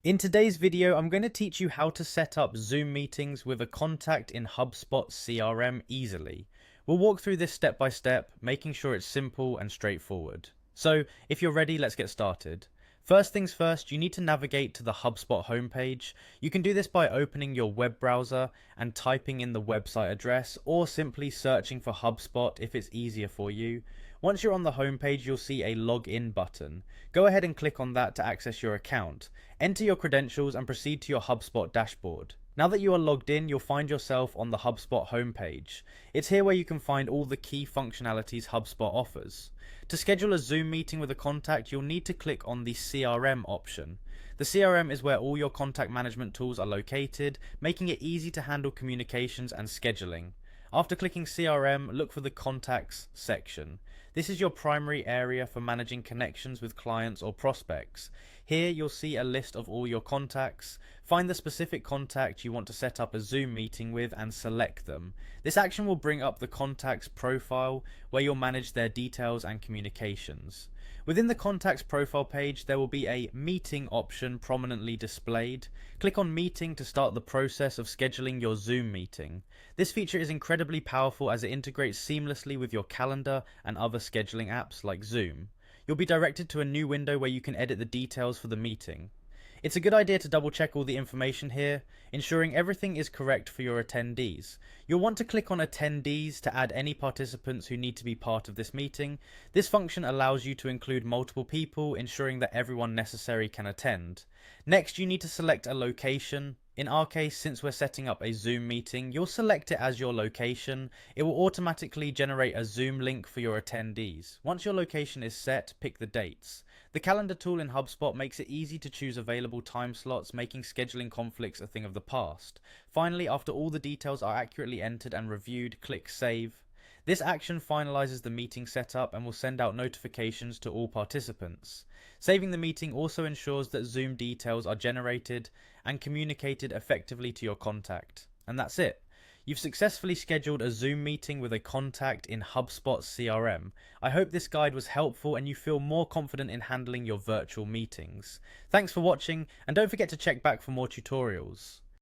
In today's video, I'm going to teach you how to set up Zoom meetings with a contact in HubSpot CRM easily. We'll walk through this step by step, making sure it's simple and straightforward. So, if you're ready, let's get started. First things first, you need to navigate to the HubSpot homepage. You can do this by opening your web browser and typing in the website address, or simply searching for HubSpot if it's easier for you. Once you're on the homepage, you'll see a login button. Go ahead and click on that to access your account. Enter your credentials and proceed to your HubSpot dashboard. Now that you are logged in, you'll find yourself on the HubSpot homepage. It's here where you can find all the key functionalities HubSpot offers. To schedule a Zoom meeting with a contact, you'll need to click on the CRM option. The CRM is where all your contact management tools are located, making it easy to handle communications and scheduling. After clicking CRM, look for the Contacts section. This is your primary area for managing connections with clients or prospects. Here you'll see a list of all your contacts. Find the specific contact you want to set up a Zoom meeting with and select them. This action will bring up the contact's profile where you'll manage their details and communications. Within the contact's profile page, there will be a meeting option prominently displayed. Click on meeting to start the process of scheduling your Zoom meeting. This feature is incredibly powerful as it integrates seamlessly with your calendar and other scheduling apps like Zoom. You'll be directed to a new window where you can edit the details for the meeting. It's a good idea to double check all the information here, ensuring everything is correct for your attendees. You'll want to click on attendees to add any participants who need to be part of this meeting. This function allows you to include multiple people, ensuring that everyone necessary can attend. Next, you need to select a location. In our case, since we're setting up a Zoom meeting, you'll select it as your location. It will automatically generate a Zoom link for your attendees. Once your location is set, pick the dates. The calendar tool in HubSpot makes it easy to choose available time slots, making scheduling conflicts a thing of the past. Finally, after all the details are accurately entered and reviewed, click Save. This action finalizes the meeting setup and will send out notifications to all participants. Saving the meeting also ensures that Zoom details are generated and communicated effectively to your contact. And that's it. You've successfully scheduled a Zoom meeting with a contact in HubSpot CRM. I hope this guide was helpful and you feel more confident in handling your virtual meetings. Thanks for watching, and don't forget to check back for more tutorials.